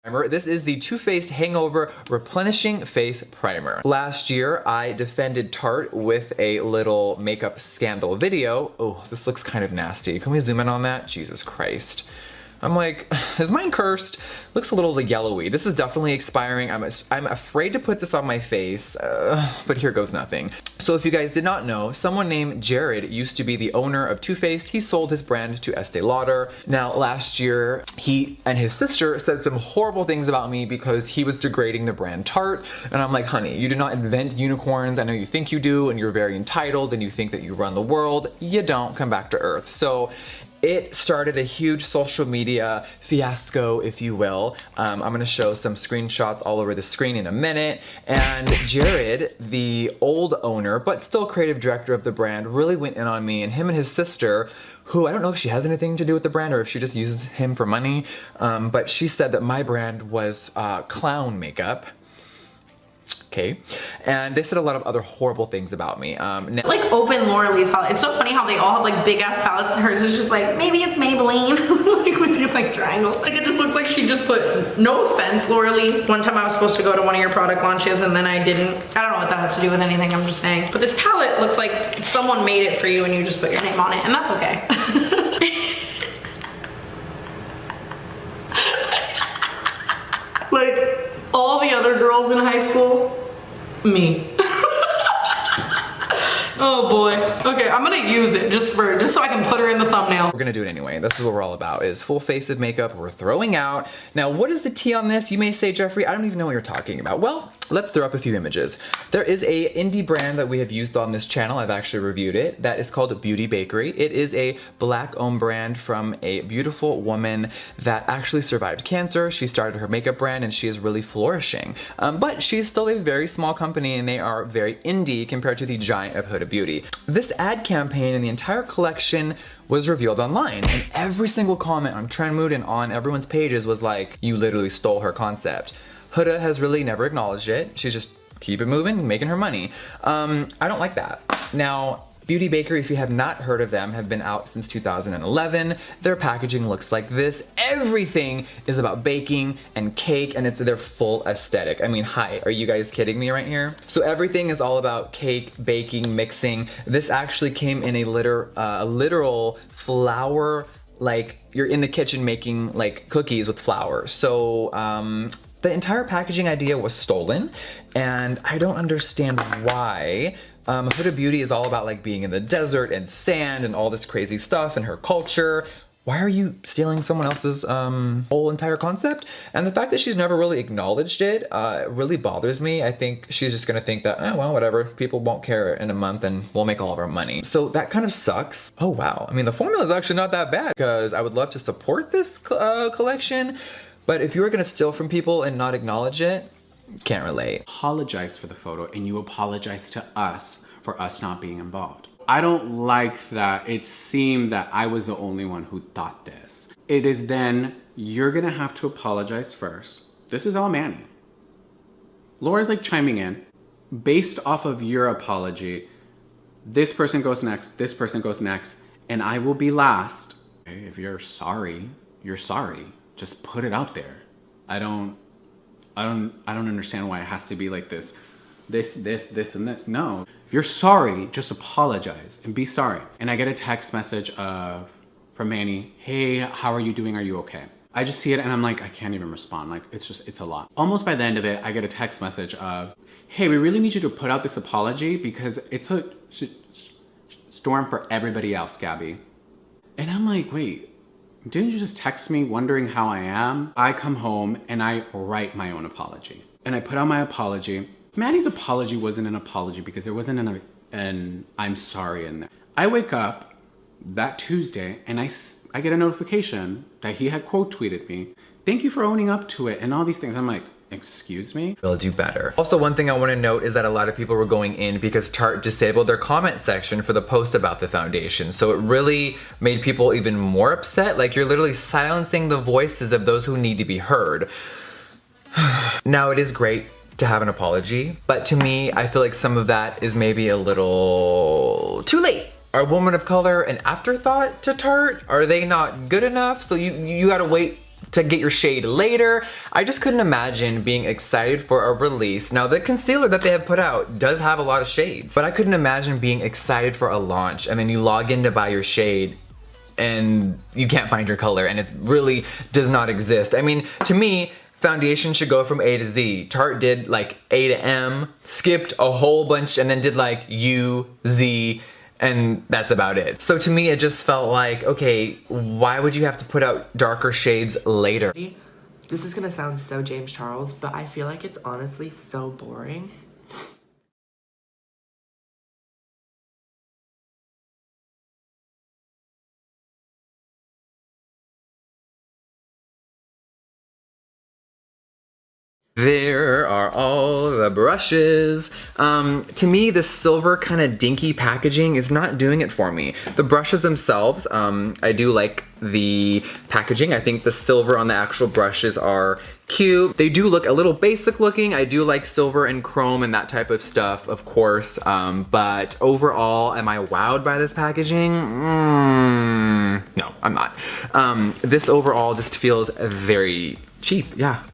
Primer. This is the Too Faced Hangover Replenishing Face Primer. Last year, I defended Tarte with a little makeup scandal video. Oh, this looks kind of nasty. Can we zoom in on that? Jesus Christ. I'm like, is mine cursed? Looks a little yellowy. This is definitely expiring. I'm afraid to put this on my face, but here goes nothing. So if you guys did not know, someone named Jared used to be the owner of Too Faced. He sold his brand to Estee Lauder. Now, last year, he and his sister said some horrible things about me because he was degrading the brand Tarte. And I'm like, honey, you did not invent unicorns. I know you think you do, and you're very entitled, and you think that you run the world. You don't. Come back to earth. So it started a huge social media fiasco, if you will. I'm gonna show some screenshots all over the screen in a minute. And Jared, the old owner, but still creative director of the brand, really went in on me, and him and his sister, who I don't know if she has anything to do with the brand or if she just uses him for money, but she said that my brand was clown makeup. Okay, and they said a lot of other horrible things about me. It's like open Laura Lee's palette. It's so funny how they all have like big ass palettes and hers is just like, maybe it's Maybelline, like with these like triangles. Like it just looks like she just put, no offense Laura Lee. One time I was supposed to go to one of your product launches and then I didn't. I don't know what that has to do with anything, I'm just saying. But this palette looks like someone made it for you and you just put your name on it, and that's okay. Like all the other girls in high school, me. Oh boy. Okay, I'm gonna use it just so I can put her in the thumbnail. We're gonna do it anyway. This is what we're all about, is full face of makeup we're throwing out. Now, what is the tea on this? You may say, Jeffrey, I don't even know what you're talking about. Well, let's throw up a few images. There is a indie brand that we have used on this channel. I've actually reviewed it. That is called Beauty Bakery. It is a Black-owned brand from a beautiful woman that actually survived cancer. She started her makeup brand and she is really flourishing. But she's still a very small company and they are very indie compared to the giant of Huda Beauty. This ad campaign and the entire collection was revealed online, and every single comment on Trendmood and on everyone's pages was like, you literally stole her concept. Huda has really never acknowledged it. She's just keep it moving, making her money. I don't like that. Now, Beauty Bakery, if you have not heard of them, have been out since 2011. Their packaging looks like this. Everything is about baking and cake, and it's their full aesthetic. I mean, hi, are you guys kidding me right here? So everything is all about cake, baking, mixing. This actually came in a literal flour, like you're in the kitchen making like cookies with flour. So the entire packaging idea was stolen, and I don't understand why. Huda Beauty is all about like being in the desert and sand and all this crazy stuff and her culture. Why are you stealing someone else's whole entire concept? And the fact that she's never really acknowledged it really bothers me. I think she's just gonna think that, oh, well, whatever, people won't care in a month and we'll make all of our money. So that kind of sucks. Oh, wow. I mean, the formula is actually not that bad because I would love to support this collection, but if you were gonna steal from people and not acknowledge it, can't relate. Apologize for the photo and you apologize to us for us not being involved. I don't like that it seemed that I was the only one who thought this. It is then, you're gonna have to apologize first. This is all Manny. Laura's like chiming in. Based off of your apology, this person goes next, this person goes next, and I will be last. Okay, if you're sorry, you're sorry. Just put it out there. I don't understand why it has to be like this, and this. No, if you're sorry, just apologize and be sorry. And I get a text message from Manny, hey, how are you doing? Are you okay? I just see it and I'm like, I can't even respond. Like, it's a lot. Almost by the end of it, I get a text message of, hey, we really need you to put out this apology because it's a storm for everybody else, Gabby. And I'm like, wait, didn't you just text me wondering how I am? I come home and I write my own apology. And I put out my apology. Manny's apology wasn't an apology because there wasn't an I'm sorry in there. I wake up that Tuesday and I get a notification that he had quote tweeted me, thank you for owning up to it and all these things. I'm like, excuse me? We'll do better. Also, one thing I want to note is that a lot of people were going in because Tarte disabled their comment section for the post about the foundation. So it really made people even more upset. Like, you're literally silencing the voices of those who need to be heard. Now, it is great to have an apology, but to me, I feel like some of that is maybe a little too late. Are women of color an afterthought to Tarte? Are they not good enough? So you gotta wait to get your shade later. I just couldn't imagine being excited for a release. Now the concealer that they have put out does have a lot of shades, but I couldn't imagine being excited for a launch and then you log in to buy your shade and you can't find your color and it really does not exist. I mean, to me, foundation should go from A to Z. Tarte did like A to M, skipped a whole bunch and then did like U, Z, and that's about it. So to me, it just felt like, okay, why would you have to put out darker shades later? This is gonna sound so James Charles, but I feel like it's honestly so boring. There are all the brushes. To me, this silver kind of dinky packaging is not doing it for me. The brushes themselves, I do like the packaging. I think the silver on the actual brushes are cute. They do look a little basic looking. I do like silver and chrome and that type of stuff, of course. But overall, am I wowed by this packaging? No, I'm not. This overall just feels very cheap, yeah.